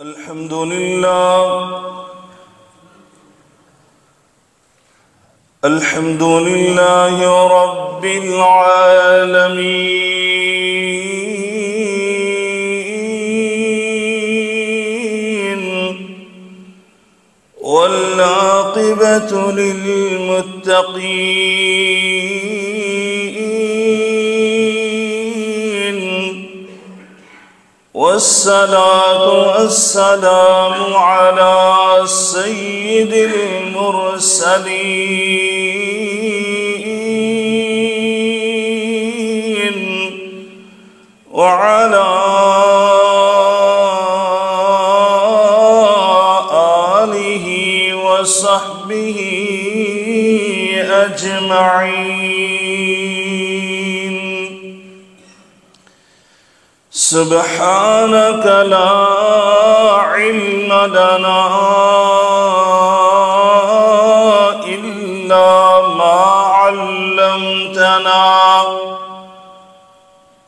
الحمد لله الحمد لله رب العالمين والعاقبة للمتقين والصلاة والسلام على سيد المرسلين وعلى آله وصحبه أجمعين. سبحانك لا علم لنا إلا ما علمتنا.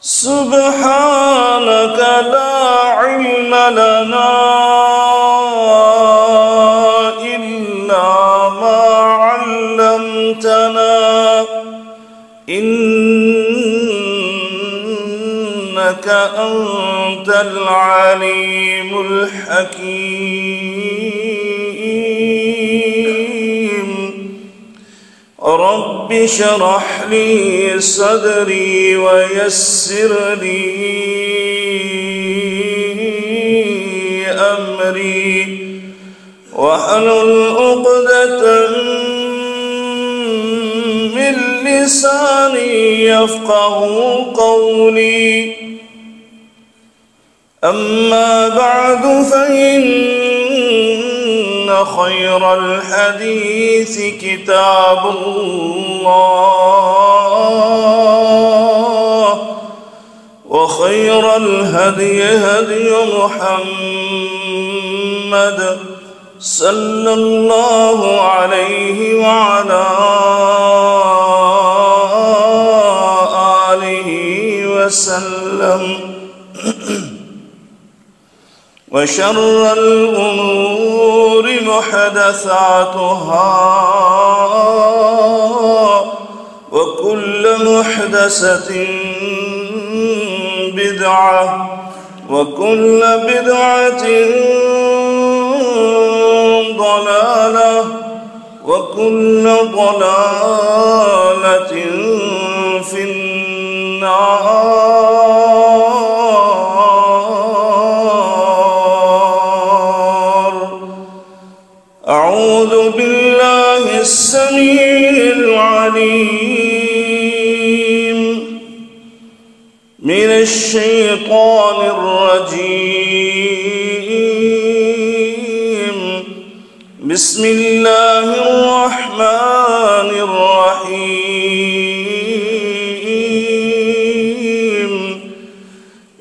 سبحانك لا علم لنا إلا ما علمتنا إنك أنت العليم الحكيم. رب اشرح لي صدري ويسر لي أمري واحلل عقدة من لساني يفقه قولي. أما بعد فإن خير الحديث كتاب الله وخير الهدي هدي محمد صلى الله عليه وعلى آله وسلم. وشر الأمور محدثاتها وكل محدثة بدعة وكل بدعة ضلالة وكل ضلالة في النار. أعوذ بالله السميع العليم من الشيطان الرجيم. بسم الله الرحمن الرحيم.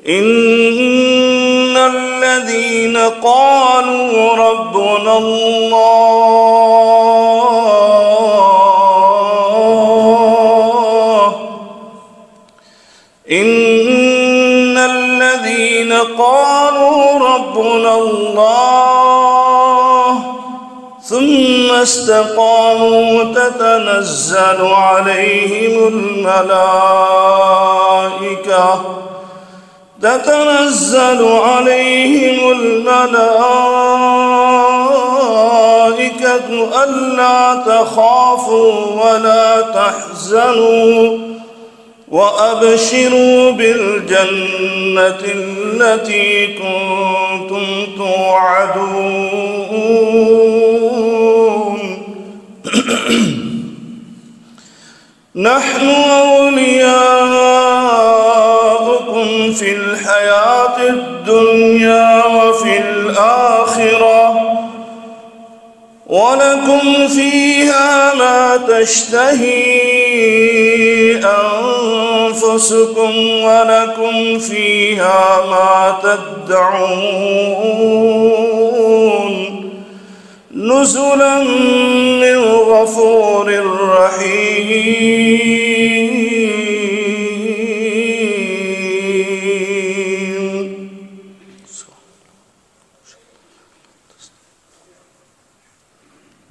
إن الذين قالوا ربنا الله إن الذين قالوا ربنا الله ثم استقاموا تتنزل عليهم الملائكة ألا تخافوا ولا تحزنوا وأبشروا بالجنة التي كنتم توعدون. نحن أولياؤكم في الحياة الدنيا وفي الآخرة ولكم فيها ما تشتهي أنفسكم ولكم فيها ما تدعون نزلا من غفور رحيم.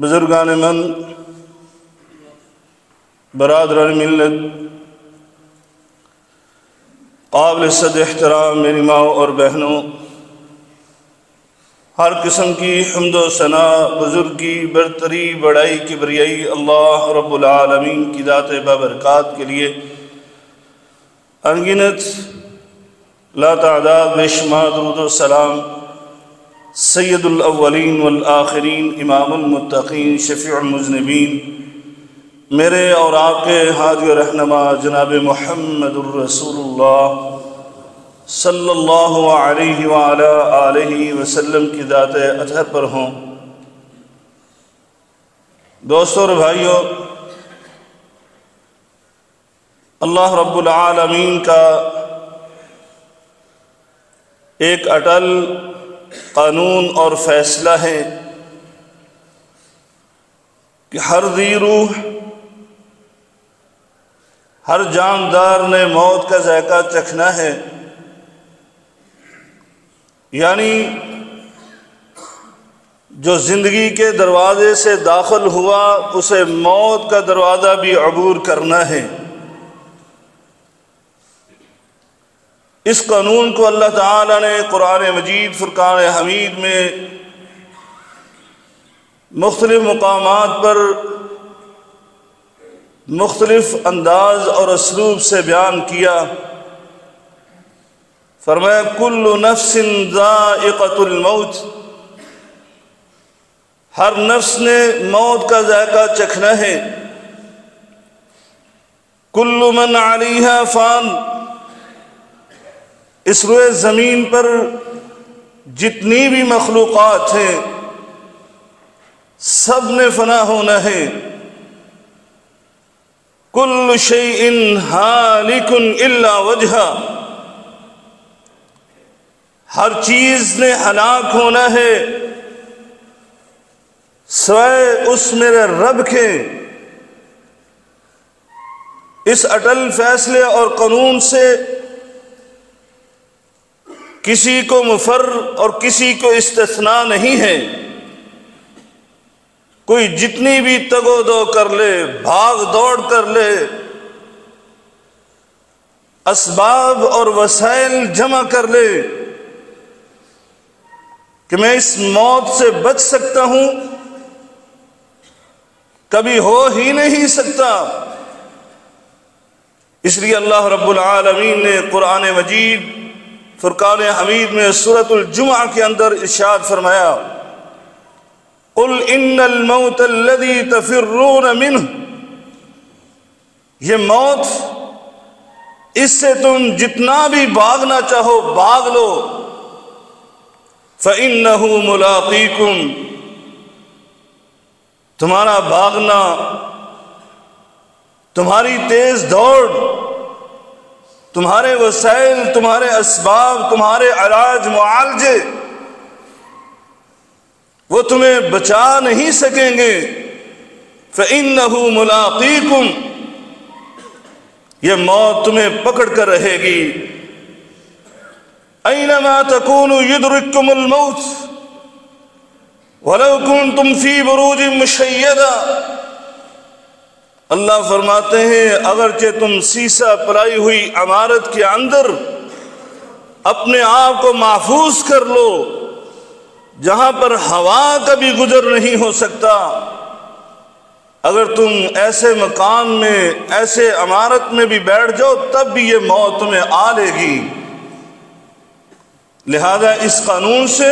بزرگان من، برادران ملت، قابل صد احترام میری ماں اور بہنوں، ہر قسم کی حمد و ثنا، بزرگی، برتری، بڑائی، کبریائی اللہ رب العالمین کی ذات بابرکات کے لیے انگنت لا تعداد بے شمار درود و سلام سید الاولین والآخرین، امام المتقین، شفیع المذنبین، میرے اور آپ کے ہادی و رہنما جناب محمد الرسول اللہ صلی اللہ علیہ وعلی آلہ وسلم کی ذات اطہر پر ہوں۔ دوستوں اور بھائیوں، اللہ رب العالمین کا ایک اٹل قانون اور فیصلہ ہے کہ ہر ذی روح، ہر جاندار نے موت کا ذائقہ چکھنا ہے، یعنی جو زندگی کے دروازے سے داخل ہوا اسے موت کا دروازہ بھی عبور کرنا ہے۔ اس قانون کو اللہ تعالیٰ نے قرآن مجید فرقان حمید میں مختلف مقامات پر مختلف انداز اور اسلوب سے بیان کیا۔ فرمایا کل نفس ذائقۃ الموت، ہر نفس نے موت کا ذائقہ چکھنا ہے۔ کل من علیہا فان، اس روئے زمین پر جتنی بھی مخلوقات ہیں سب نے فنا ہونا ہے۔ کل شیء ہالک الا وجہہ، ہر چیز نے ہلاک ہونا ہے سوائے اس میرے رب کے۔ اس اٹل فیصلے اور قانون سے کسی کو مفر اور کسی کو استثناء نہیں ہے۔ کوئی جتنی بھی تگ و دو کر لے، بھاگ دوڑ کر لے، اسباب اور وسائل جمع کر لے کہ میں اس موت سے بچ سکتا ہوں، کبھی ہو ہی نہیں سکتا۔ اس لیے اللہ رب العالمین نے قرآن مجید فرقان حمید میں سورۃ الجمعہ کے اندر ارشاد فرمایا قل ان الموت الذی تفرون منہ، یہ موت، اس سے تم جتنا بھی بھاگنا چاہو بھاگ لو، فَإِنَّهُ مُلَاقِيكُمْ، تمہارا بھاگنا، تمہاری تیز دوڑ، تمہارے وسائل، تمہارے اسباب، تمہارے علاج معالجے، وہ تمہیں بچا نہیں سکیں گے۔ فَإِنَّهُ مُلَاقِيكُمْ، یہ موت تمہیں پکڑ کر رہے گی۔ اینما تکونوا یدرککم الموت ولو کنتم فی بروج مشیدہ، اللہ فرماتے ہیں اگرچہ تم سیسہ پرائی ہوئی عمارت کے اندر اپنے آپ کو محفوظ کر لو، جہاں پر ہوا کا بھی گزر نہیں ہو سکتا، اگر تم ایسے مکان میں، ایسے عمارت میں بھی بیٹھ جاؤ تب بھی یہ موت تمہیں آ لے گی۔ لہذا اس قانون سے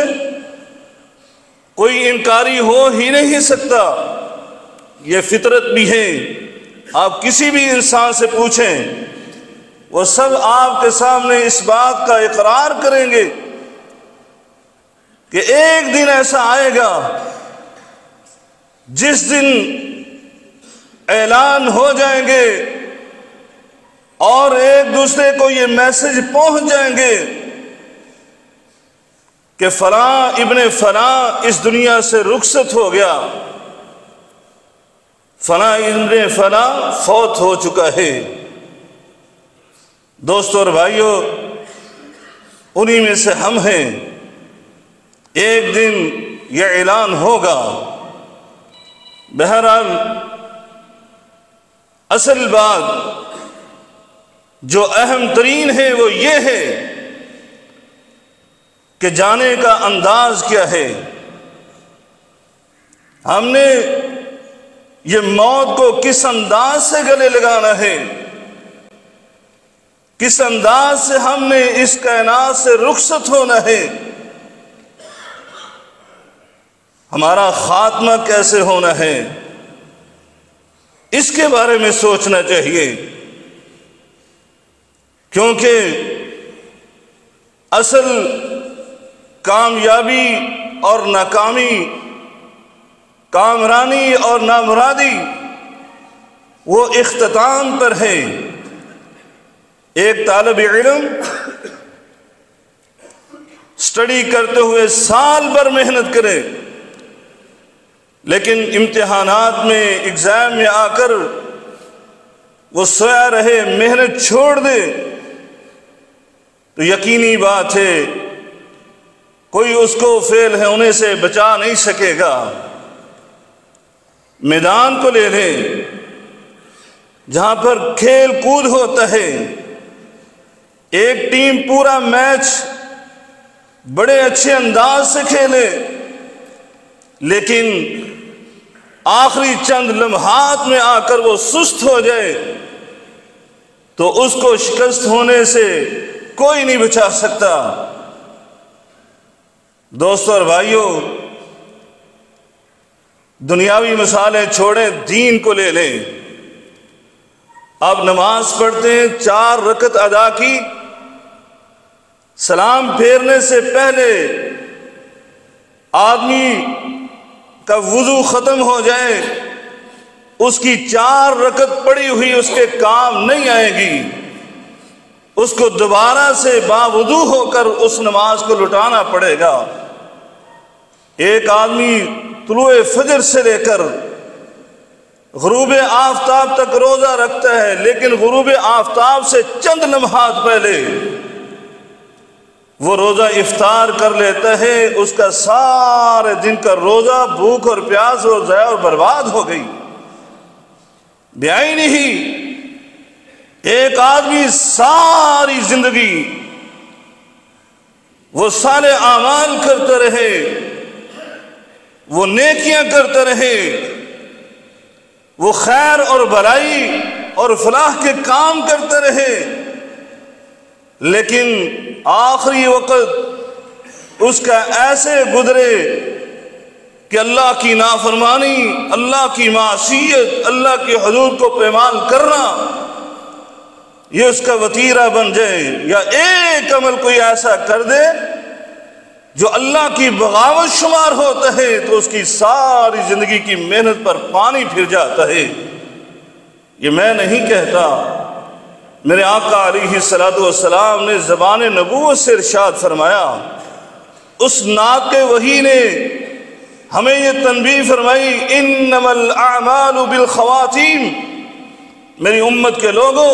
کوئی انکاری ہو ہی نہیں سکتا، یہ فطرت بھی ہے۔ آپ کسی بھی انسان سے پوچھیں، وہ سب آپ کے سامنے اس بات کا اقرار کریں گے کہ ایک دن ایسا آئے گا جس دن اعلان ہو جائیں گے اور ایک دوسرے کو یہ میسج پہنچ جائیں گے کہ فلاں ابن فلاں اس دنیا سے رخصت ہو گیا، فلاں ابن فلاں فوت ہو چکا ہے۔ دوستو اور بھائیو، انہی میں سے ہم ہیں۔ ایک دن یہ اعلان ہوگا بہرحال اصل بات جو اہم ترین ہے وہ یہ ہے کہ جانے کا انداز کیا ہے۔ ہم نے یہ موت کو کس انداز سے گلے لگانا ہے، کس انداز سے ہم نے اس کائنات سے رخصت ہونا ہے، ہمارا خاتمہ کیسے ہونا ہے، اس کے بارے میں سوچنا چاہیے۔ کیونکہ اصل کامیابی اور ناکامی، کامرانی اور نامرادی وہ اختتام پر ہے۔ ایک طالب علم اسٹڈی کرتے ہوئے سال بھر محنت کرے، لیکن امتحانات میں، ایگزام میں آ کر وہ سویا رہے، محنت چھوڑ دے، تو یقینی بات ہے کوئی اس کو فیل ہونے سے بچا نہیں سکے گا۔ میدان کو لے لیں جہاں پر کھیل کود ہوتا ہے، ایک ٹیم پورا میچ بڑے اچھے انداز سے کھیلے، لیکن آخری چند لمحات میں آ کر وہ سست ہو جائے تو اس کو شکست ہونے سے کوئی نہیں بچا سکتا۔ دوستو اور بھائیوں، دنیاوی مثالیں چھوڑیں، دین کو لے لیں۔ آپ نماز پڑھتے ہیں، 4 رکعت ادا کی، سلام پھیرنے سے پہلے آدمی کا وضو ختم ہو جائے، اس کی 4 رکعت پڑی ہوئی اس کے کام نہیں آئے گی، اس کو دوبارہ سے باوضو ہو کر اس نماز کو لٹانا پڑے گا۔ ایک آدمی طلوع فجر سے لے کر غروب آفتاب تک روزہ رکھتا ہے، لیکن غروب آفتاب سے چند لمحات پہلے وہ روزہ افطار کر لیتا ہے، اس کا سارے دن کا روزہ بھوک اور پیاس اور ضائع اور برباد ہو گئی۔ بیائی نہیں، ایک آدمی ساری زندگی وہ صالح اعمال کرتا رہے، وہ نیکیاں کرتا رہے، وہ خیر اور بھلائی اور فلاح کے کام کرتے رہے، لیکن آخری وقت اس کا ایسے گزرے کہ اللہ کی نافرمانی، اللہ کی معصیت، اللہ کی حدود کو پامال کرنا یہ اس کا وتیرہ بن جائے، یا ایک عمل کوئی ایسا کر دے جو اللہ کی بغاوت شمار ہوتا ہے تو اس کی ساری زندگی کی محنت پر پانی پھر جاتا ہے۔ یہ میں نہیں کہتا، میرے آقا علیہ السلام نے زبان نبوت سے ارشاد فرمایا، اس ناطق وحی نے ہمیں یہ تنبیہ فرمائی، انما الاعمال بالخواتیم، میری امت کے لوگوں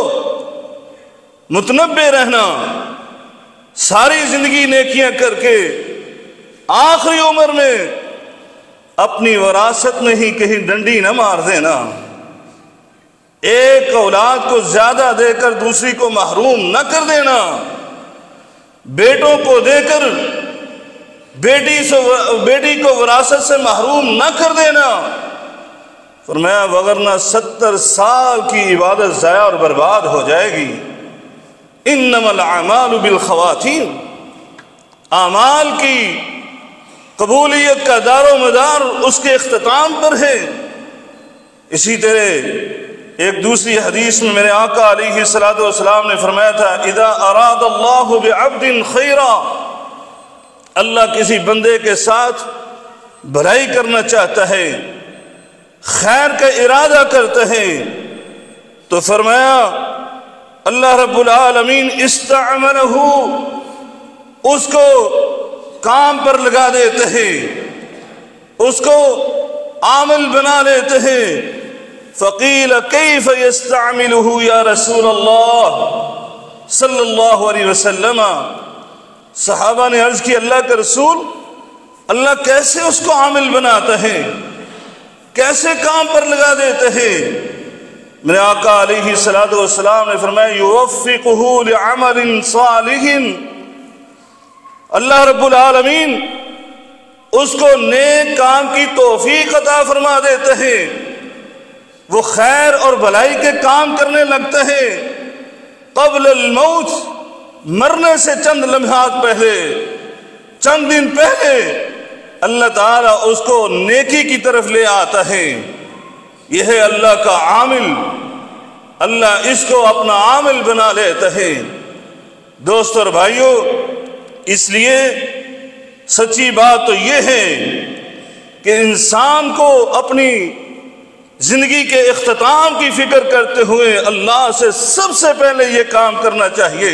متنبہ رہنا، ساری زندگی نیکیاں کر کے آخری عمر میں اپنی وراثت میں ہی کہیں ڈنڈی نہ مار دینا، ایک اولاد کو زیادہ دے کر دوسری کو محروم نہ کر دینا، بیٹوں کو دے کر بیٹی کو وراثت سے محروم نہ کر دینا، فرمایا وگرنہ 70 سال کی عبادت ضائع اور برباد ہو جائے گی۔ انما الاعمال بالخواتیم، اعمال کی قبولیت کا دار و مدار اس کے اختتام پر ہے۔ اسی طرح ایک دوسری حدیث میں میرے آقا علیہ السلام نے فرمایا تھا، اذا اراد اللہ بعبد خیرا، اللہ کسی بندے کے ساتھ بھلائی کرنا چاہتا ہے، خیر کا ارادہ کرتا ہے، تو فرمایا اللہ رب العالمین استعملہ، اس کو کام پر لگا دیتے ہیں، اس کو عامل بنا لیتے ہیں۔ فقیل کیف یستعملہ یا رسول اللہ صلی اللہ علیہ وسلم، صحابہ نے عرض کی اللہ کے رسول، اللہ کیسے اس کو عامل بناتا ہے، کیسے کام پر لگا دیتے ہیں۔ میرے آقا علیہ الصلوۃ والسلام نے فرمایا یوفقہ لعمل صالح، اللہ رب العالمین اس کو نیک کام کی توفیق عطا فرما دیتے ہیں، وہ خیر اور بھلائی کے کام کرنے لگتے ہیں قبل الموت، مرنے سے چند لمحات پہلے، چند دن پہلے اللہ تعالیٰ اس کو نیکی کی طرف لے آتا ہے۔ یہ ہے اللہ کا عامل، اللہ اس کو اپنا عامل بنا لیتا ہے۔ دوستو اور بھائیو، اس لیے سچی بات تو یہ ہے کہ انسان کو اپنی زندگی کے اختتام کی فکر کرتے ہوئے اللہ سے سب سے پہلے یہ کام کرنا چاہیے۔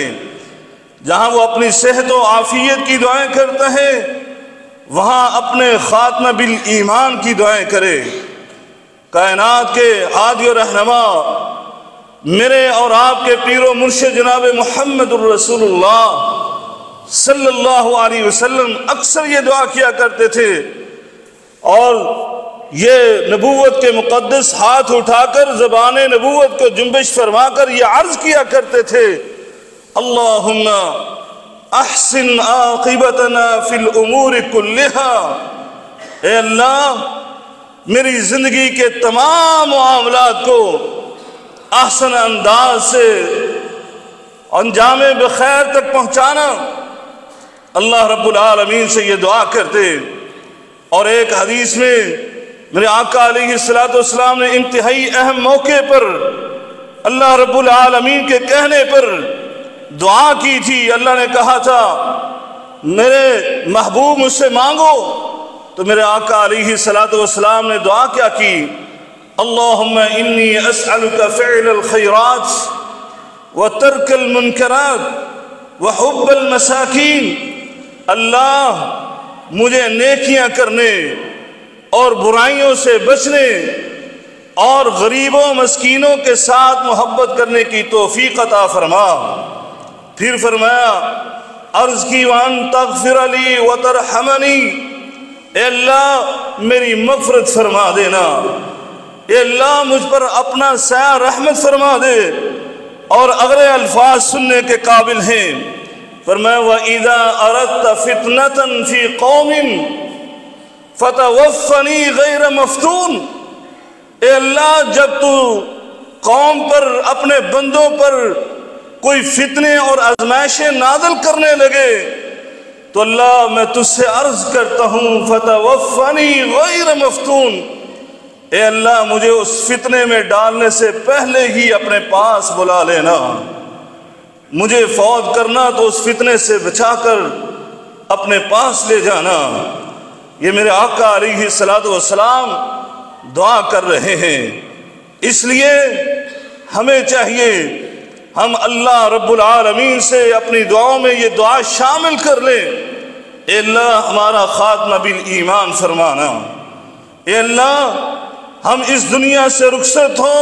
جہاں وہ اپنی صحت و عافیت کی دعائیں کرتا ہے، وہاں اپنے خاتمہ بالایمان کی دعائیں کرے۔ کائنات کے ہادی و رہنما میرے اور آپ کے پیر و مرشد جناب محمد الرسول اللہ صلی اللہ علیہ وسلم اکثر یہ دعا کیا کرتے تھے، اور یہ نبوت کے مقدس ہاتھ اٹھا کر زبان نبوت کو جنبش فرما کر یہ عرض کیا کرتے تھے اللہم احسن عاقبتنا فی الامور کلہا، اے اللہ میری زندگی کے تمام معاملات کو احسن انداز سے انجام بخیر تک پہنچانا۔ اللہ رب العالمین سے یہ دعا کرتے، اور ایک حدیث میں میرے آقا علیہ الصلوۃ والسلام نے انتہائی اہم موقع پر اللہ رب العالمین کے کہنے پر دعا کی تھی۔ اللہ نے کہا تھا میرے محبوب مجھ سے مانگو، تو میرے آقا علیہ الصلوۃ والسلام نے دعا کیا کی، اللہم انی اسألک فعل الخیرات وترک المنکرات وحب المساکین، اللہ مجھے نیکیاں کرنے اور برائیوں سے بچنے اور غریبوں مسکینوں کے ساتھ محبت کرنے کی توفیق عطا فرما۔ پھر فرمایا عرض کی وان تغفر لی وترحمنی، اے اللہ میری مغفرت فرما دینا، اے اللہ مجھ پر اپنا سایہ رحمت فرما دے۔ اور اگلے الفاظ سننے کے قابل ہیں، فرمایا وَإِذَا أَرَدْتَ فِتْنَةً فِي قَوْمٍ فَتَوَفَّنِي غَيْرَ مَفْتُونٍ، اے اللہ جب تو قوم پر اپنے بندوں پر کوئی فتنے اور آزمائشیں نازل کرنے لگے تو اللہ میں تجھ سے عرض کرتا ہوں فَتَوَفَّنِي غَيْرَ مَفْتُونٍ، اے اللہ مجھے اس فتنے میں ڈالنے سے پہلے ہی اپنے پاس بلا لینا، مجھے فوت کرنا تو اس فتنے سے بچا کر اپنے پاس لے جانا۔ یہ میرے آقا علیہ الصلوۃ والسلام دعا کر رہے ہیں۔ اس لیے ہمیں چاہیے ہم اللہ رب العالمین سے اپنی دعاؤں میں یہ دعا شامل کر لیں، اے اللہ ہمارا خاتمہ بالایمان فرمانا، اے اللہ ہم اس دنیا سے رخصت ہو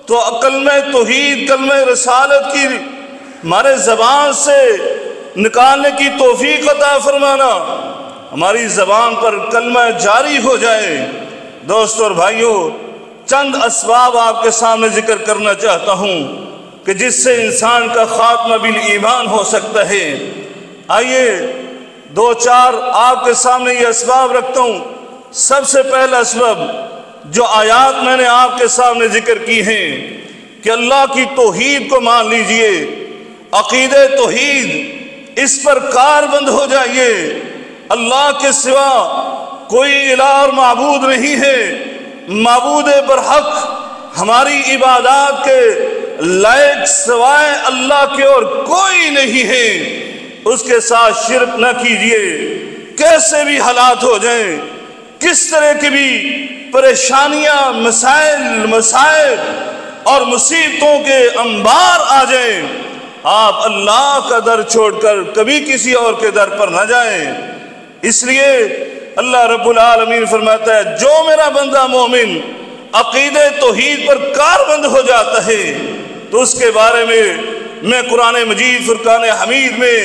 تو کلمہ توحید کلمہ رسالت کی ہمارے زبان سے نکالنے کی توفیق عطا فرمانا، ہماری زبان پر کلمہ جاری ہو جائے۔ دوستو اور بھائیوں، چند اسباب آپ کے سامنے ذکر کرنا چاہتا ہوں کہ جس سے انسان کا خاتمہ بالایمان ہو سکتا ہے۔ آئیے دو چار آپ کے سامنے یہ اسباب رکھتا ہوں۔ سب سے پہلا سبب جو آیات میں نے آپ کے سامنے ذکر کی ہیں کہ اللہ کی توحید کو مان لیجئے، عقیدہ توحید اس پر کار بند ہو جائیے۔ اللہ کے سوا کوئی الہ اور معبود نہیں ہے، معبود برحق ہماری عبادات کے لائق سوائے اللہ کے اور کوئی نہیں ہے، اس کے ساتھ شرک نہ کیجئے۔ کیسے بھی حالات ہو جائیں، کس طرح کی بھی پریشانیاں مسائل اور مصیبتوں کے انبار آ جائیں، آپ اللہ کا در چھوڑ کر کبھی کسی اور کے در پر نہ جائیں۔ اس لیے اللہ رب العالمین فرماتا ہے جو میرا بندہ مومن عقیدہ توحید پر کاربند ہو جاتا ہے تو اس کے بارے میں قرآن مجید فرقان حمید میں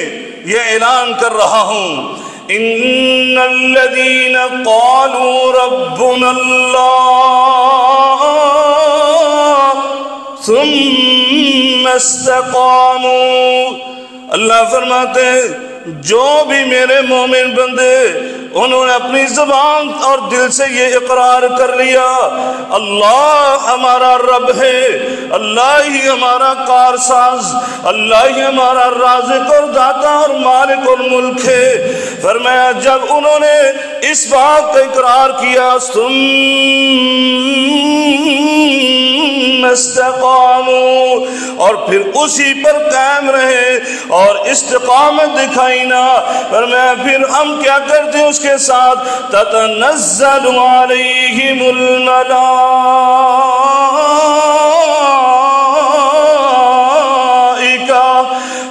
یہ اعلان کر رہا ہوں، ان الذين قالوا ربنا الله ثم استقاموا، اللہ فرماتے ہیں جو بھی میرے مومن بندے انہوں نے اپنی زبان اور دل سے یہ اقرار کر لیا اللہ ہمارا رب ہے، اللہ ہی ہمارا کارساز، اللہ ہی ہمارا رازق اور داتا اور مالک اور ملک ہے، فرمایا جب انہوں نے اس بات کا اقرار کیا ثم استقاموا، اور پھر اسی پر قائم رہے اور استقامت دکھائی نا، فرمایا پھر ہم کیا کرتے ہیں اس کے ساتھ تتنزل علیہم الملائکہ،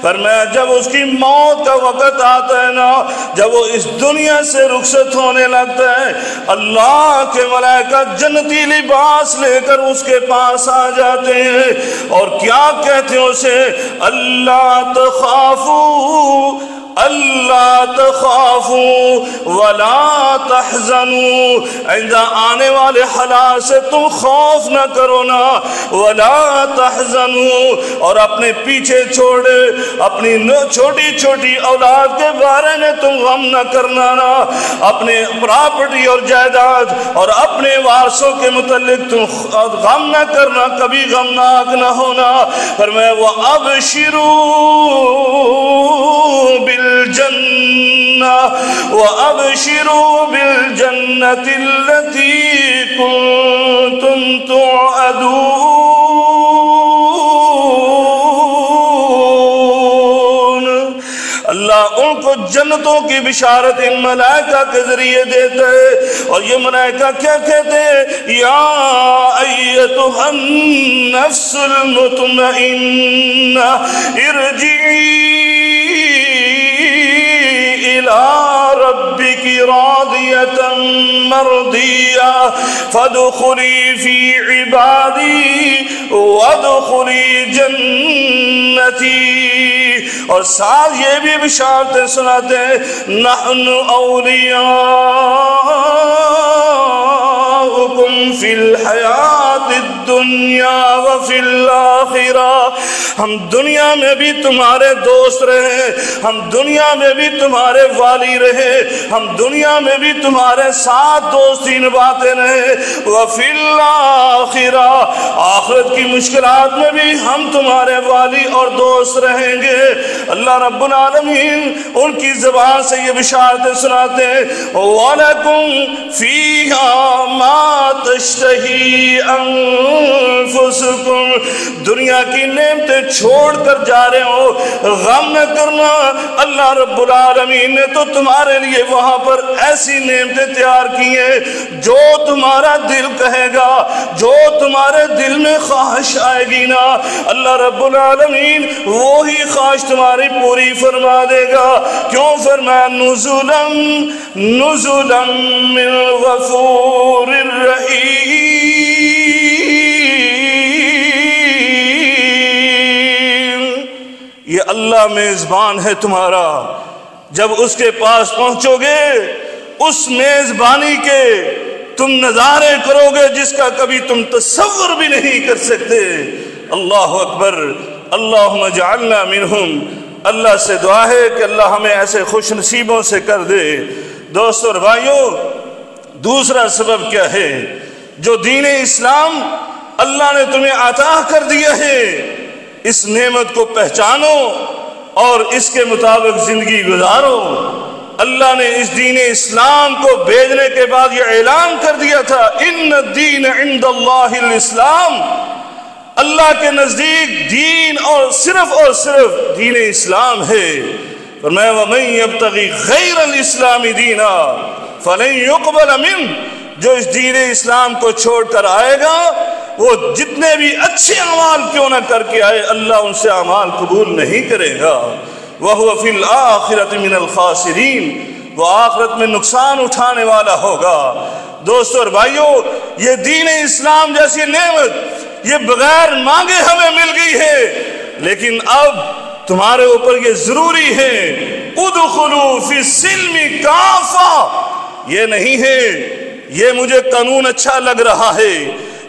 فرمایا جب اس کی موت کا وقت آتا ہے نا، جب وہ اس دنیا سے رخصت ہونے لگتا ہے، اللہ کے ملائکہ جنتی لباس لے کر اس کے پاس آ جاتے ہیں اور کیا کہتے ہیں اسے اللہ تخافوا اللہ تخافوا ولا تحزنوا، آئندہ آنے والے حالات سے تم خوف نہ کرو نا، ولا تحزنوا، اور اپنے پیچھے چھوڑے اپنی چھوٹی چھوٹی اولاد کے بارے میں تم غم نہ کرنا نا، اپنے پراپرٹی اور جائیداد اور اپنے وارثوں کے متعلق تم غم نہ کرنا، کبھی غمناک نہ ہونا، فرمایا وَأَبْشِرُوا بالجنة وأبشروا بالجنة التي كنتم توعدون، اللہ ان کو جنتوں کی بشارت ان ملائکہ کے ذریعے دیتا ہے، اور یہ ملائکہ کیا کہتے ہیں یا ایتھا النفس المطمئنہ ارجعی إلى ربك راضية مرضية فادخلي في عبادي وادخلي جنتي، اور ساتھ یہ بھی بشارتیں سناتے ہیں نحن اولیاؤکم فی الحیات الدنیا وفی الآخرہ، ہم دنیا میں بھی تمہارے دوست رہے، ہم دنیا میں بھی تمہارے والی رہے، ہم دنیا میں بھی تمہارے ساتھ دوستی نبھاتے رہے، وفی الآخرہ آخرت کی مشکلات میں بھی ہم تمہارے والی اور دوست رہیں گے۔ اللہ رب العالمین ان کی زبان سے یہ بشارتیں سناتے ہیں وَلَكُمْ فِيهَا مَا تَشْتَهِي أَنفُسُكُمْ، دنیا کی نعمتیں چھوڑ کر جا رہے ہو، غم نہ کرنا، اللہ رب العالمین نے تو تمہارے لیے وہاں پر ایسی نعمتیں تیار کی ہیں جو تمہارا دل کہے گا، جو تمہارے دل میں خواہش آئے گی نا، اللہ رب العالمین وہی خواہش تمہاری پوری فرما دے گا۔ کیوں فرمایا نزلا نزلا من غفور رحیم، یہ اللہ میزبان ہے تمہارا، جب اس کے پاس پہنچو گے اس میزبانی کے تم نظارے کرو گے جس کا کبھی تم تصور بھی نہیں کر سکتے۔ اللہ اکبر، اللہم اجعلنا منہم، اللہ سے دعا ہے کہ اللہ ہمیں ایسے خوش نصیبوں سے کر دے۔ دوستو اور بھائیوں، دوسرا سبب کیا ہے؟ جو دین اسلام اللہ نے تمہیں عطا کر دیا ہے اس نعمت کو پہچانو اور اس کے مطابق زندگی گزارو۔ اللہ نے اس دین اسلام کو بھیجنے کے بعد یہ اعلان کر دیا تھا ان الدین عند اللہ الاسلام، اللہ کے نزدیک دین اور صرف دین اسلام ہے۔ فرمایا وَمَن يَبْتَغِي غَيْرَ الْإِسْلَامِ دِينًا فَلَن يُقْبَلَ مِنْهُ، جو اس دین اسلام کو چھوڑ کر آئے گا وہ جتنے بھی اچھے اعمال کیوں نہ کر کے آئے اللہ ان سے اعمال قبول نہیں کرے گا۔ وَهُوَ فِي الْآخِرَةِ مِنَ الْخَاسِرِينَ، وہ آخرت میں نقصان اٹھانے والا ہوگا۔ دوستو اور بھائیوں، یہ دین اسلام جیسی نعمت یہ بغیر مانگے ہمیں مل گئی ہے، لیکن اب تمہارے اوپر یہ ضروری ہے ادخلوا فی السلم کافہ، یہ نہیں ہے یہ مجھے قانون اچھا لگ رہا ہے،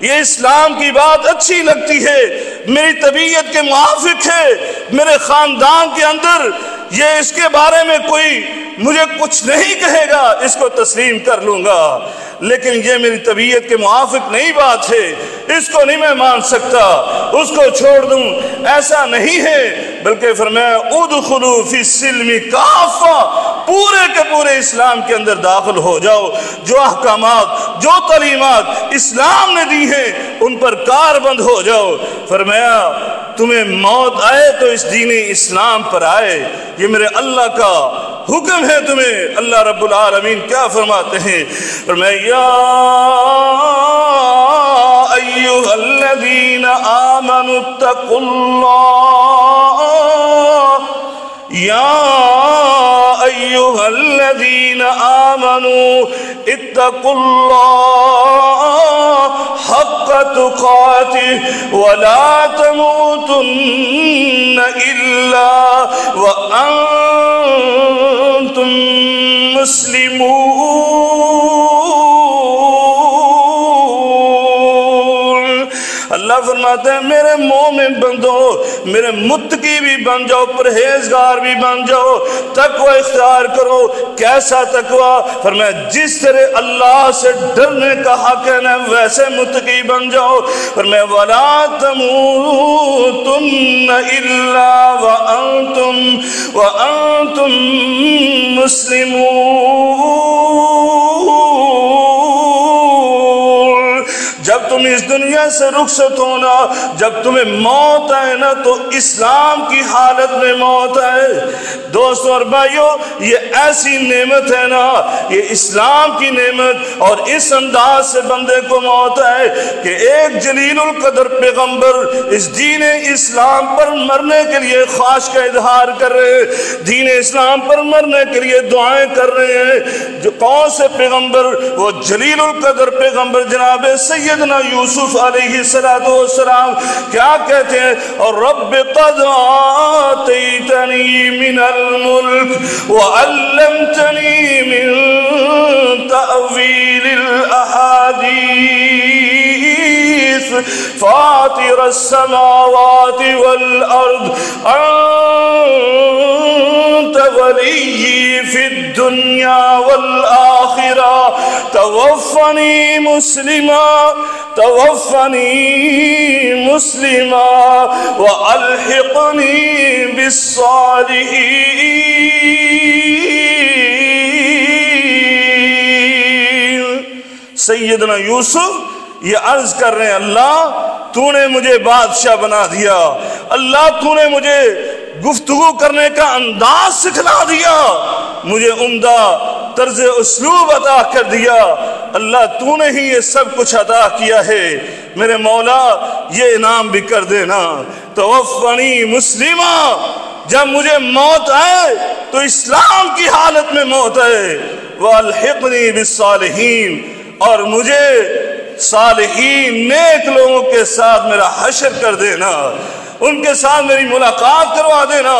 یہ اسلام کی بات اچھی لگتی ہے، میری طبیعت کے موافق ہے، میرے خاندان کے اندر یہ اس کے بارے میں کوئی مجھے کچھ نہیں کہے گا، اس کو تسلیم کر لوں گا، لیکن یہ میری طبیعت کے موافق نہیں بات ہے، اس کو نہیں میں مان سکتا، اس کو چھوڑ دوں، ایسا نہیں ہے، بلکہ فرمایا ادخلوا فی السلم کافہ، پورے کے پورے اسلام کے اندر داخل ہو جاؤ، جو احکامات جو تعلیمات اسلام نے دی ہیں ان پر کاربند ہو جاؤ۔ فرمایا تمہیں موت آئے تو اس دین اسلام پر آئے، یہ میرے اللہ کا حکم ہے تمہیں۔ اللہ رب العالمین کیا فرماتے ہیں؟ فرمایا یا ایھا الذین آمنوا اتقوا اللہ، یا ایھا الذین آمنوا اتقوا اللہ حق تقاتہ ولا تموتن الا وانتم مسلمون۔ اللہ فرماتے ہیں میرے مومن بندو، میرے متقی بھی بن جاؤ، پرہیزگار بھی بن جاؤ، تقوی اختیار کرو۔ کیسا تقوی؟ فرمایا جس طرح اللہ سے ڈرنے کا حق ہے نا ویسے متقی بن جاؤ۔ فرمایا وَلَا تَمُوتُنَّ إِلَّا وَأَنْتُمْ مُسْلِمُونَ۔ جب تم اس دنیا سے رخصت ہونا، جب تمہیں موت آئے نا تو اسلام کی حالت میں موت آئے۔ دوستوں اور بھائیوں، یہ ایسی نعمت ہے نا، یہ اسلام کی نعمت، اور اس انداز سے بندے کو موت آئے کہ ایک جلیل القدر پیغمبر اس دین اسلام پر مرنے کے لیے خواہش کا اظہار کر رہے ہیں، دین اسلام پر مرنے کے لیے دعائیں کر رہے ہیں۔ جو کون سے پیغمبر؟ وہ جلیل القدر پیغمبر جناب سیدنا یوسف علیہ السلام کیا کہتے ہیں؟ اور رب قد آتیتنی من الملک وعلمتنی من تأویل الاحادیث فاطر السماوات والارض انت ولی فی الدنیا والآخرہ توفنی مسلما وألحقنی بالصالحین۔ سیدنا یوسف یہ عرض کر رہے ہیں اللہ تو نے مجھے بادشاہ بنا دیا، اللہ تو نے مجھے گفتگو کرنے کا انداز سکھلا دیا، مجھے عمدہ طرز اسلوب عطا کر دیا، اللہ تو نے ہی یہ سب کچھ عطا کیا ہے، میرے مولا یہ انعام بھی کر دینا۔ توفنی مسلمہ، جب مجھے موت آئے تو اسلام کی حالت میں موت آئے، والحقنی بالصالحین، اور مجھے صالحین نیک لوگوں کے ساتھ میرا حشر کر دینا، ان کے ساتھ میری ملاقات کروا دینا۔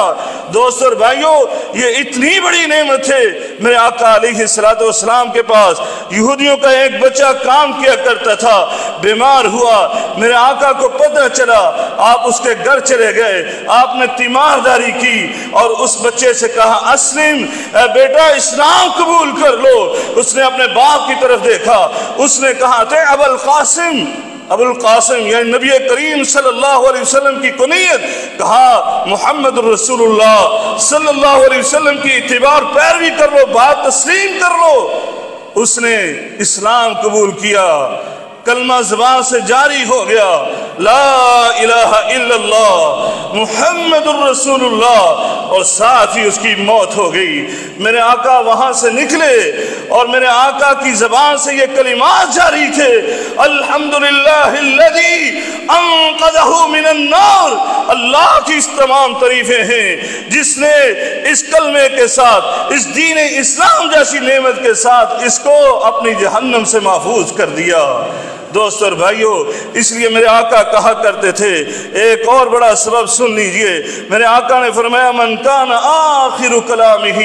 دوستو اور بھائیوں، یہ اتنی بڑی نعمت ہے۔ میرے آقا علیہ السلام کے پاس یہودیوں کا ایک بچہ کام کیا کرتا تھا، بیمار ہوا، میرے آقا کو پتہ چلا، آپ اس کے گھر چلے گئے، آپ نے تیمارداری کی اور اس بچے سے کہا اسلم، اے بیٹا اسلام قبول کر لو۔ اس نے اپنے باپ کی طرف دیکھا، اس نے کہا تے ابو القاسم، ابو القاسم یعنی نبی کریم صلی اللہ علیہ وسلم کی کنیت، کہا محمد الرسول اللہ صلی اللہ علیہ وسلم کی اتباع پیروی کر لو، بات تسلیم کر لو۔ اس نے اسلام قبول کیا، کلمہ زبان سے جاری ہو گیا، لا الہ الا اللہ محمد الرسول اللہ، اور ساتھ ہی اس کی موت ہو گئی۔ میرے آقا وہاں سے نکلے اور میرے آقا کی زبان سے یہ کلمات جاری تھے، الحمدللہ الذی انقذہ من النار، اللہ کی اس تمام تعریفیں ہیں جس نے اس کلمے کے ساتھ، اس دین اسلام جیسی نعمت کے ساتھ اس کو اپنی جہنم سے محفوظ کر دیا۔ دوست اور بھائیوں، اس لیے میرے آقا کہا کرتے تھے، ایک اور بڑا سبب سن لیجئے، میرے آقا نے فرمایا من کان آخر کلامہ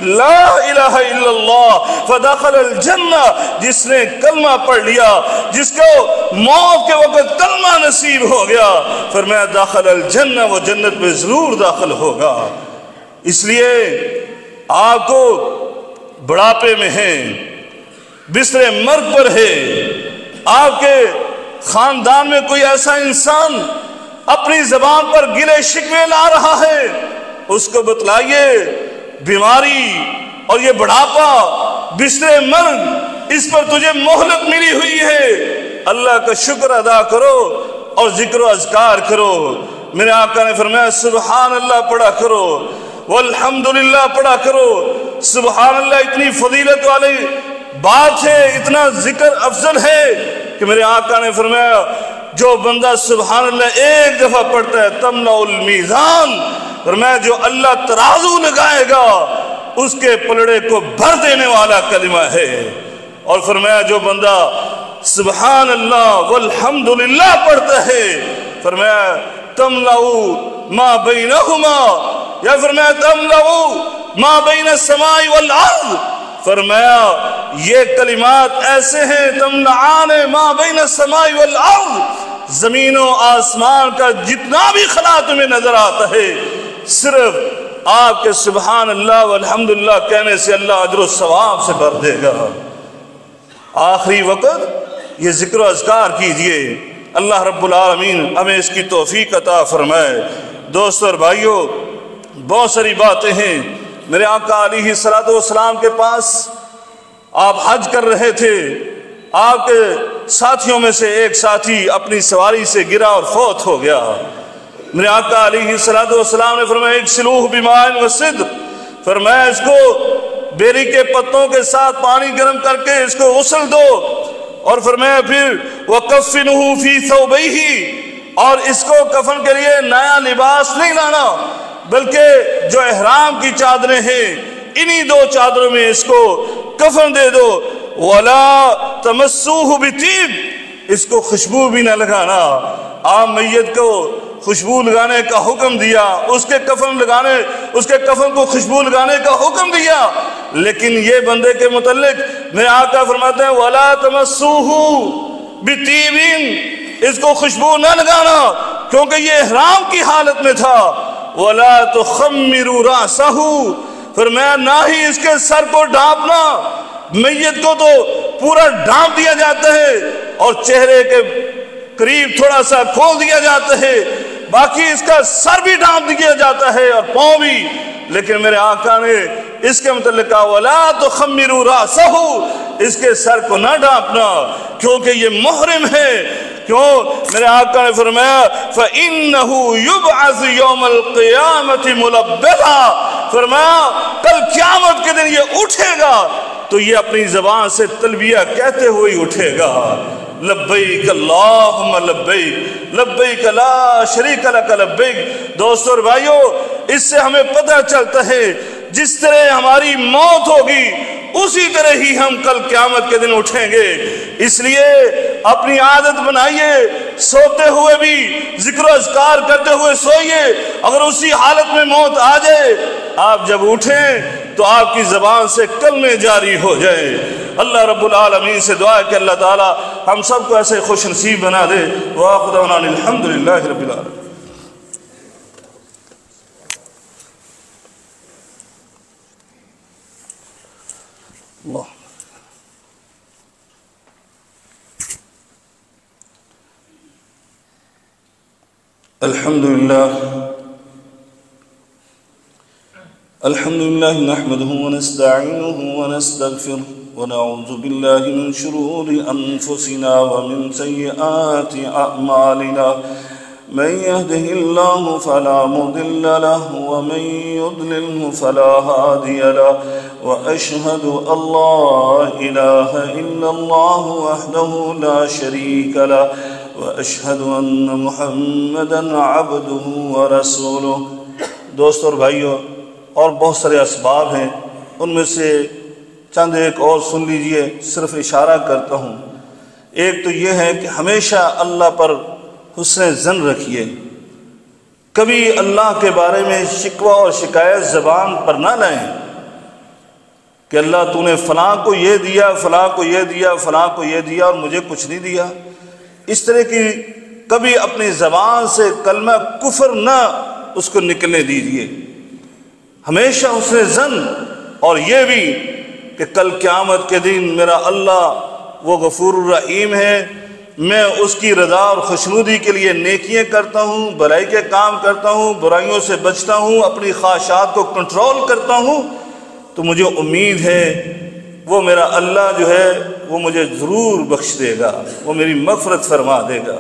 لا الہ الا اللہ فدخل الجنہ، جس نے کلمہ پڑھ لیا، جس کو موت کے وقت کلمہ نصیب ہو گیا، فرمایا داخل الجنہ، وہ جنت میں ضرور داخل ہوگا۔ اس لیے آپ کو بڑھاپے میں ہیں، بستر مرگ پر ہے، آپ کے خاندان میں کوئی ایسا انسان اپنی زبان پر گلے شکوے لا رہا ہے، اس کو بتلائیے بیماری اور یہ بڑھاپا، بستر مرگ، اس پر تجھے مہلت ملی ہوئی ہے، اللہ کا شکر ادا کرو اور ذکر و اذکار کرو۔ میرے آقا نے فرمایا سبحان اللہ پڑھا کرو، والحمدللہ پڑھا کرو۔ سبحان اللہ اتنی فضیلت والی بات ہے، اتنا ذکر افضل ہے کہ میرے آقا نے فرمایا جو بندہ سبحان اللہ ایک دفعہ پڑھتا ہے تملأ المیزان، فرمایا جو اللہ ترازو لگائے گا اس کے پلڑے کو بھر دینے والا کلمہ ہے۔ اور فرمایا جو بندہ سبحان اللہ والحمدللہ پڑھتا ہے، فرمایا تملأ ما بینہما، یا فرمایا تملأ ما بین السماء والارض، فرمایا یہ کلمات ایسے ہیں تملعان ما بین السماء والارض، زمین و آسمان کا جتنا بھی خلا تمہیں نظر آتا ہے، صرف آپ کے سبحان اللہ والحمدللہ کہنے سے اللہ اجر و ثواب سے بھر دے گا۔ آخری وقت یہ ذکر و اذکار کیجئے، اللہ رب العالمین ہمیں اس کی توفیق عطا فرمائے۔ دوستو اور بھائیوں، بہت ساری باتیں ہیں۔ میرے آقا علیہ السلام کے پاس آپ حج کر رہے تھے، آپ کے ساتھیوں میں سے ایک ساتھی اپنی سواری سے گرا اور فوت ہو گیا۔ میرے آقا علیہ السلام نے فرمایا اغسلوہ بماء وصدر، فرمایا اس کو بیری کے پتوں کے ساتھ پانی گرم کر کے اس کو غسل دو، اور فرمایا پھر وَكَفِّنُهُ فِي ثَوْبَيْهِ، اور اس کو کفن کے لیے نیا لباس نہیں لانا بلکہ جو احرام کی چادریں ہیں انہی دو چادروں میں اس کو کفن دے دو۔ وَلَا تَمَسُّوهُ بِطِيبٍ، اس کو خوشبو بھی نہ لگانا۔ عام میت کو خوشبو لگانے کا حکم دیا، اس کے کفن کو خوشبو لگانے کا حکم دیا، لیکن یہ بندے کے متعلق میرے آقا فرماتے ہیں وَلَا تَمَسُّوهُ بِطِيبٍ، اس کو خوشبو نہ لگانا کیونکہ یہ احرام کی حالت میں تھا۔ وَلَا تُخَمِّرُوا رَأْسَهُ، فرمایا نہ ہی اس کے سر کو ڈھانپنا، میت کو تو پورا ڈھانپ دیا جاتا ہے اور چہرے کے قریب تھوڑا سا کھول دیا جاتا ہے، باقی اس کا سر بھی ڈھانپ دیا جاتا ہے اور پاؤں بھی، لیکن میرے آقا نے اس کے متعلق کہا وَلَا تُخَمِّرُوا رَأْسَهُ، اس کے سر کو نہ ڈھانپنا کیونکہ یہ محرم ہے۔ کیوں؟ میرے آقا نے فرمایا فَإِنَّهُ يُبْعَثُ يَوْمَ الْقِيَامَةِ مُلَبَّذًا، فرمایا کل قیامت کے دن یہ اٹھے گا تو یہ اپنی زبان سے تلبیہ کہتے ہوئے اٹھے گا، لبیک اللہم لبیک لبیک لا شریک لک لبیک۔ دوستو اور بھائیوں، اس سے ہمیں پتہ چلتا ہے جس طرح ہماری موت ہوگی اسی طرح ہی ہم کل قیامت کے دن اٹھیں گے۔ اس لیے اپنی عادت بنائیے، سوتے ہوئے بھی ذکر و اذکار کرتے ہوئے سوئیے، اگر اسی حالت میں موت آ جائے آپ جب اٹھیں تو آپ کی زبان سے کلمے جاری ہو جائے۔ اللہ رب العالمین سے دعا ہے کہ اللہ تعالی ہم سب کو ایسے خوش نصیب بنا دے۔ وآخر دعوانا الحمدللہ رب العالمین۔ اللہ الحمدللہ الحمدللہ نحمده ونستعینه ونستغفره ونعوذ باللہ من شرور انفسنا ومن سیئات اعمالنا، من يهده الله فلا مضل له ومن يضلله فلا هادي له، وأشهد أن لا إله إلا الله وحده لا شريك له، وأشهد أن محمدا عبده ورسوله۔ دوستو اور بھائیو، اور بہت سارے اسباب ہیں، ان میں سے چند ایک اور سن لیجئے، صرف اشارہ کرتا ہوں ایک تو یہ ہے کہ ہمیشہ اللہ پر حسن ظن رکھیے، کبھی اللہ کے بارے میں شکوہ اور شکایت زبان پر نہ لائیں کہ اللہ تو نے فلاں کو یہ دیا، فلاں کو یہ دیا، فلاں کو یہ دیا اور مجھے کچھ نہیں دیا۔ اس طرح کی کبھی اپنی زبان سے کلمہ کفر نہ اس کو نکلنے دیجیے، ہمیشہ حسن ظن، اور یہ بھی کہ کل قیامت کے دن میرا اللہ وہ غفور الرحیم ہے، میں اس کی رضا اور خوشنودی کے لیے نیکیاں کرتا ہوں، بھلائی کے کام کرتا ہوں، برائیوں سے بچتا ہوں، اپنی خواہشات کو کنٹرول کرتا ہوں، تو مجھے امید ہے وہ میرا اللہ جو ہے وہ مجھے ضرور بخش دے گا، وہ میری مغفرت فرما دے گا۔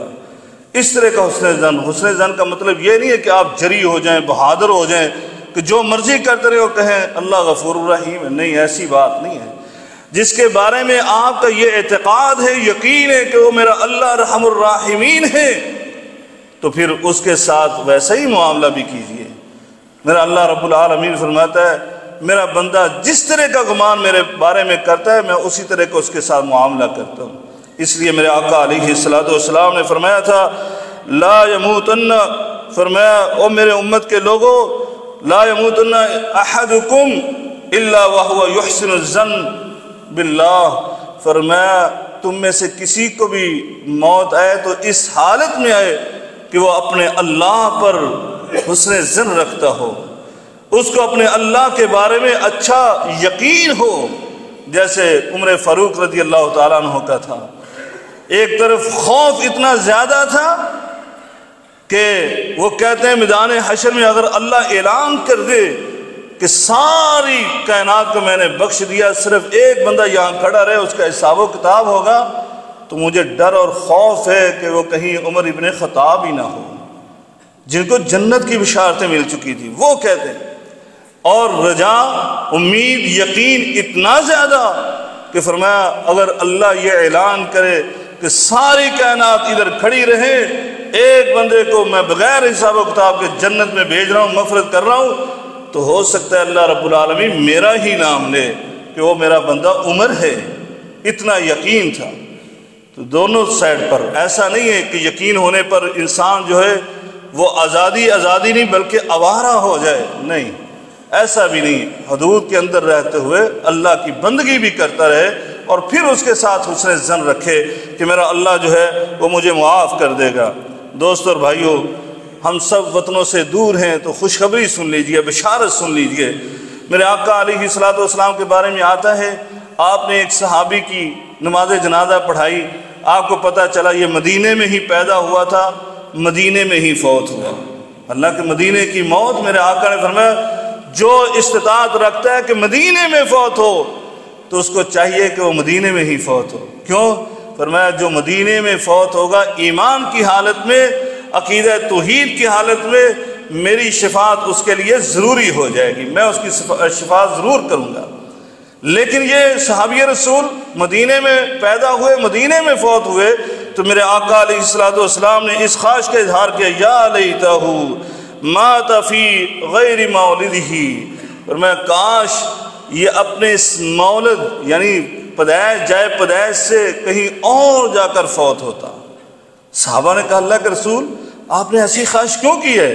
اس طرح کا حسن ظن کا مطلب یہ نہیں ہے کہ آپ جری ہو جائیں، بہادر ہو جائیں، کہ جو مرضی کرتے رہے ہو کہیں اللہ غفور الرحیم ہے۔ نہیں، ایسی بات نہیں ہے۔ جس کے بارے میں آپ کا یہ اعتقاد ہے، یقین ہے کہ وہ میرا اللہ رحم الراحمین ہے، تو پھر اس کے ساتھ ویسا ہی معاملہ بھی کیجیے۔ میرا اللہ رب العالمین فرماتا ہے میرا بندہ جس طرح کا گمان میرے بارے میں کرتا ہے میں اسی طرح کا اس کے ساتھ معاملہ کرتا ہوں۔ اس لیے میرے آقا علیہ السلام نے فرمایا تھا لا یموتن، فرمایا او میرے امت کے لوگوں، لا یموتن احدکم الا وهو یحسن الظن باللہ، فرمایا تم میں سے کسی کو بھی موت آئے تو اس حالت میں آئے کہ وہ اپنے اللہ پر حسن ظن رکھتا ہو، اس کو اپنے اللہ کے بارے میں اچھا یقین ہو، جیسے عمر فاروق رضی اللہ تعالیٰ عنہ کا تھا۔ ایک طرف خوف اتنا زیادہ تھا کہ وہ کہتے ہیں میدان حشر میں اگر اللہ اعلان کر دے کہ ساری کائنات کو میں نے بخش دیا، صرف ایک بندہ یہاں کھڑا رہے اس کا حساب و کتاب ہوگا، تو مجھے ڈر اور خوف ہے کہ وہ کہیں عمر ابن خطاب ہی نہ ہو جن کو جنت کی بشارتیں مل چکی تھی، وہ کہتے ہیں۔ اور رجا، امید، یقین اتنا زیادہ کہ فرمایا اگر اللہ یہ اعلان کرے کہ ساری کائنات ادھر کھڑی رہے، ایک بندے کو میں بغیر حساب و کتاب کے جنت میں بھیج رہا ہوں، مغفرت کر رہا ہوں، تو ہو سکتا ہے اللہ رب العالمین میرا ہی نام لے کہ وہ میرا بندہ عمر ہے۔ اتنا یقین تھا۔ تو دونوں سائڈ پر ایسا نہیں ہے کہ یقین ہونے پر انسان جو ہے وہ آزادی نہیں بلکہ آوارہ ہو جائے، نہیں، ایسا بھی نہیں، حدود کے اندر رہتے ہوئے اللہ کی بندگی بھی کرتا رہے اور پھر اس کے ساتھ حسن ظن رکھے کہ میرا اللہ جو ہے وہ مجھے معاف کر دے گا۔ دوستو اور بھائیو، ہم سب وطنوں سے دور ہیں تو خوشخبری سن لیجئے، بشارت سن لیجئے۔ میرے آقا علیہ السلام کے بارے میں آتا ہے آپ نے ایک صحابی کی نماز جنازہ پڑھائی، آپ کو پتہ چلا یہ مدینے میں ہی پیدا ہوا تھا، مدینے میں ہی فوت ہوا۔ اللہ کے مدینے کی موت، میرے آقا نے فرمایا جو استطاعت رکھتا ہے کہ مدینے میں فوت ہو تو اس کو چاہیے کہ وہ مدینے میں ہی فوت ہو۔ کیوں؟ فرمایا جو مدینے میں فوت ہوگا ایمان کی حالت میں، عقیدہ توحید کی حالت میں، میری شفاعت اس کے لیے ضروری ہو جائے گی، میں اس کی شفاعت ضرور کروں گا۔ لیکن یہ صحابی رسول مدینے میں پیدا ہوئے، مدینے میں فوت ہوئے، تو میرے آقا علیہ السلام نے اس خواہش کا اظہار کیا یا لیتہ مات فی غیر مولدہ، اور میں کاش یہ اپنے اس مولد یعنی پیدائش سے کہیں اور جا کر فوت ہوتا۔ صحابہ نے کہا اللہ کے رسول آپ نے ایسی خواہش کیوں کی ہے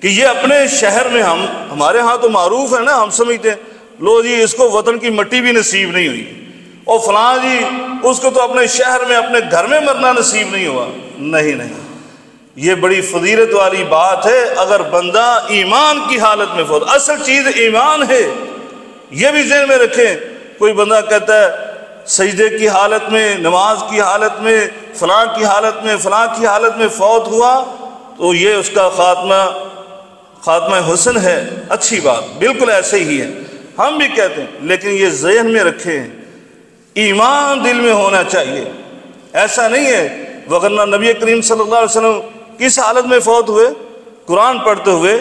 کہ یہ اپنے شہر میں، ہمارے ہاں تو معروف ہے نا، ہم سمجھتے ہیں لو جی اس کو وطن کی مٹی بھی نصیب نہیں ہوئی، اور فلاں جی اس کو تو اپنے شہر میں اپنے گھر میں مرنا نصیب نہیں ہوا۔ نہیں، یہ بڑی فضیلت والی بات ہے اگر بندہ ایمان کی حالت میں فوت، اصل چیز ایمان ہے، یہ بھی ذہن میں رکھیں۔ کوئی بندہ کہتا ہے سجدے کی حالت میں، نماز کی حالت میں، فلاں کی حالت میں فوت ہوا تو یہ اس کا خاتمہ حسن ہے، اچھی بات، بالکل ایسے ہی ہے، ہم بھی کہتے ہیں، لیکن یہ ذہن میں رکھیں ایمان دل میں ہونا چاہیے۔ ایسا نہیں ہے، وگرنہ نبی کریم صلی اللہ علیہ وسلم کس حالت میں فوت ہوئے؟ قرآن پڑھتے ہوئے۔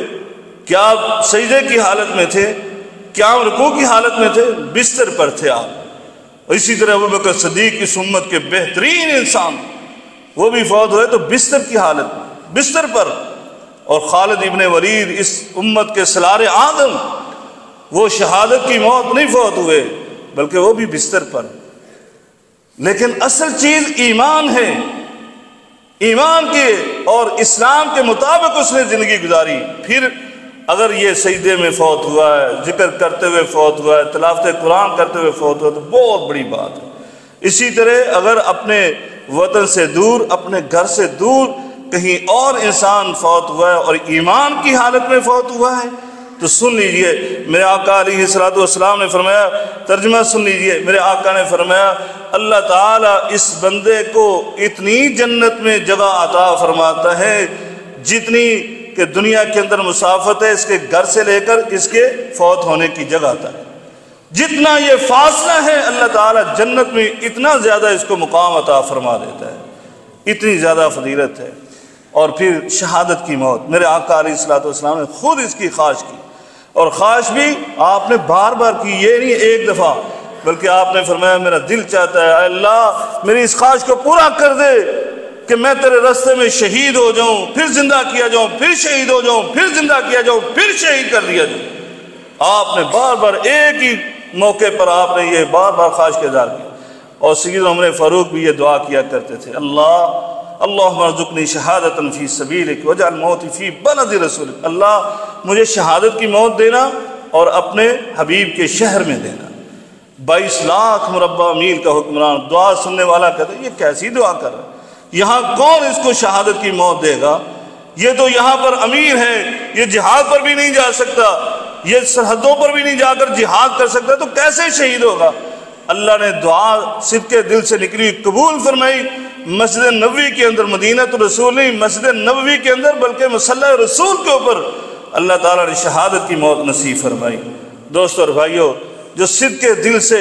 کیا آپ سجدے کی حالت میں تھے؟ کیا آپ رکوع کی حالت میں تھے؟ بستر پر تھے آپ۔ اور اسی طرح ابوبکر صدیق اس امت کے بہترین انسان، وہ بھی فوت ہوئے تو بستر کی حالت، بستر پر۔ اور خالد ابن ولید اس امت کے سالار اعظم، وہ شہادت کی موت نہیں فوت ہوئے بلکہ وہ بھی بستر پر۔ لیکن اصل چیز ایمان ہے، ایمان کے اور اسلام کے مطابق اس نے زندگی گزاری۔ پھر اگر یہ سجدے میں فوت ہوا ہے، ذکر کرتے ہوئے فوت ہوا ہے، تلاوت قرآن کرتے ہوئے فوت ہوا ہے، تو بہت بڑی بات ہے۔ اسی طرح اگر اپنے وطن سے دور، اپنے گھر سے دور کہیں اور انسان فوت ہوا ہے اور ایمان کی حالت میں فوت ہوا ہے تو سن لیجئے، میرے آقا علیہ السلام نے فرمایا، ترجمہ سن لیجئے، میرے آقا نے فرمایا اللہ تعالیٰ اس بندے کو اتنی جنت میں جگہ عطا فرماتا ہے جتنی کہ دنیا کے اندر مسافت ہے اس کے گھر سے لے کر اس کے فوت ہونے کی جگہ تک، جتنا یہ فاصلہ ہے اللہ تعالیٰ جنت میں اتنا زیادہ اس کو مقام عطا فرما دیتا ہے، اتنی زیادہ فضیلت ہے۔ اور پھر شہادت کی موت، میرے آقا علیہ السلام نے خود اس کی خواہش کی، اور خواہش بھی آپ نے بار بار کی، یہ نہیں ایک دفعہ، بلکہ آپ نے فرمایا میرا دل چاہتا ہے اے اللہ میری اس خواہش کو پورا کر دے کہ میں تیرے راستے میں شہید ہو جاؤں، پھر زندہ کیا جاؤں، پھر شہید ہو جاؤں، پھر زندہ کیا جاؤں، پھر شہید کر دیا جاؤں۔ آپ نے بار بار ایک ہی موقع پر آپ نے یہ بار بار خواہش کا اظہار کیا۔ اور سیدنا عمر فاروق بھی یہ دعا کیا کرتے تھے، اللہم ارزقنی شہادتا فی سبیلک واجعل موتی فی بلد رسولک، اللہ مجھے شہادت کی موت دینا اور اپنے حبیب کے شہر میں دینا۔ 22 لاکھ مربع میل کا حکمران، دعا سننے والا کہتا ہے یہ کیسی دعا کر رہا ہے، یہاں کون اس کو شہادت کی موت دے گا؟ یہ تو یہاں پر امیر ہے، یہ جہاد پر بھی نہیں جا سکتا، یہ سرحدوں پر بھی نہیں جا کر جہاد کر سکتا، تو کیسے شہید ہوگا؟ اللہ نے دعا صدق دل سے نکلی قبول فرمائی۔ مسجد نبوی کے اندر، مدینہ رسول نہیں، مسجد نبوی کے اندر بلکہ مصلی رسول کے اوپر اللہ تعالیٰ نے شہادت کی موت نصیب فرمائی۔ دوستو اور بھائیو، جو صدق دل سے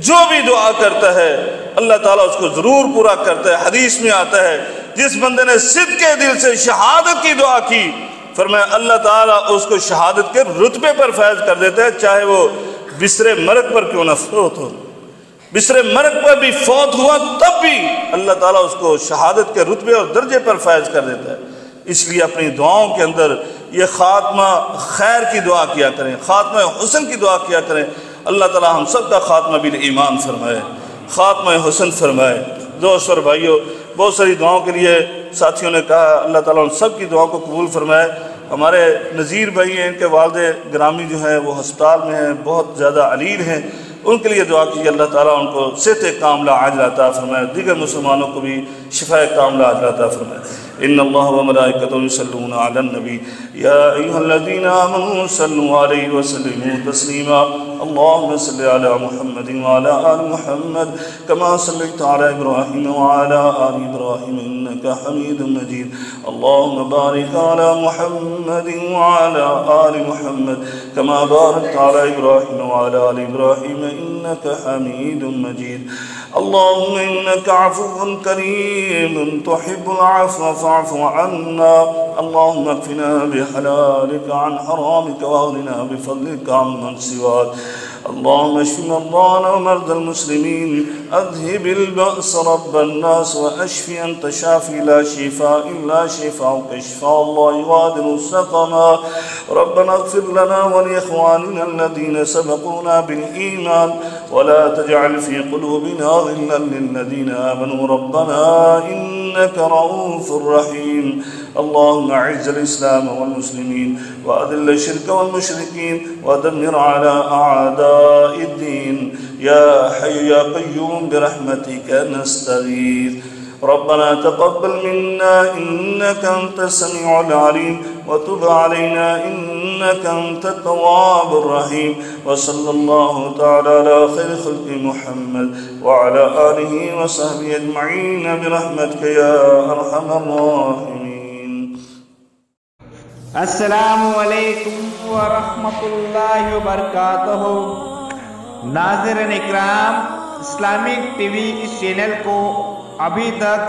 جو بھی دعا کرتا ہے اللہ تعالیٰ اس کو ضرور پورا کرتا ہے۔ حدیث میں آتا ہے جس بندے نے صدق دل سے شہادت کی دعا کی، فرمایا اللہ تعالیٰ اس کو شہادت کے رتبے پر فائز کر دیتا ہے، چاہے وہ بستر مرگ پر کیوں نہ فوت ہو، بستر مرگ پر بھی فوت ہوا تب بھی اللہ تعالیٰ اس کو شہادت کے رتبے اور درجے پر فائز کر دیتا ہے۔ اس لیے اپنی دعاؤں کے اندر یہ خاتمہ خیر کی دعا کیا کریں، خاتمہ حسن کی دعا کیا کریں۔ اللہ تعالیٰ ہم سب کا خاتمہ بالایمان فرمائے، خاتمہ حسن فرمائے۔ دوست اور بھائیو، بہت ساری دعاؤں کے لیے ساتھیوں نے کہا، اللہ تعالیٰ ان سب کی دعاؤں کو قبول فرمائے۔ ہمارے نذیر بھائی ہیں، ان کے والد گرامی جو ہیں وہ ہسپتال میں ہیں، بہت زیادہ علیل ہیں، ان کے لیے دعا کیجیے اللہ تعالیٰ ان کو صحت کاملہ عاجلہ عطا فرمائے، دیگر مسلمانوں کو بھی شفاء کاملہ عاجلہ عطا فرمائے۔ ان اللہ وملائکتہ یصلون علی النبی یا ایھا الذین آمنوا صلوا علیہ وسلموا تسلیما اللهم صل علی محمد وعلی آل محمد کما صلیت علی ابراہیم وعلی آل ابراہیم انک حمید مجید اللهم بارک علی محمد وعلی آل محمد کما بارکت علی ابراہیم وعلی آل ابراہیم انک حمید مجید اللهم انك عفو كريم تحب العفو فاعف عنا اللهم اكفنا بحلالك عن حرامك واغننا بفضلك عمن سواك اللهم اشف مرضانا ومرضى المسلمين اذهب البأس رب الناس واشف انت شافي لا شفاء الا شفاءك شفاء الله يغادر سقما ربنا اغفر لنا ولاخواننا الذين سبقونا بالايمان ولا تجعل في قلوبنا غلا للذين آمنوا ربنا إنك رؤوف رحيم اللهم أعز الإسلام والمسلمين وأذل الشرك والمشركين ودمر على أعداء الدين يا حي يا قيوم برحمتك نستغيث ربنا تقبل منا إنك أنت السميع العليم وتب علينا إنك أنت التواب الرحيم وصلى الله تعالى على خير خلق محمد وعلى آله وصحبه أجمعين برحمتك يا أرحم الراحمين السلام علیکم ورحمۃ اللہ وبرکاتہ۔ ناظرین اکرام، اسلامک ٹی وی اس چینل کو ابھی تک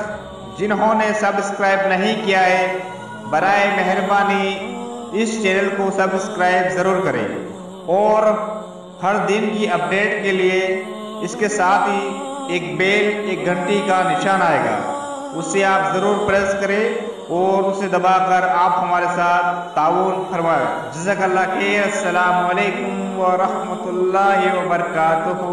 جنہوں نے سبسکرائب نہیں کیا ہے برائے مہربانی اس چینل کو سبسکرائب ضرور کریں، اور ہر دن کی اپڈیٹ کے لیے اس کے ساتھ ہی ایک بیل، ایک گھنٹی کا نشان آئے گا، اسے آپ ضرور پریس کریں اور اسے دبا کر آپ ہمارے ساتھ تعاون فرمائیں۔ جزاک اللہ خیر۔ السلام علیکم ورحمۃ اللہ وبرکاتہ۔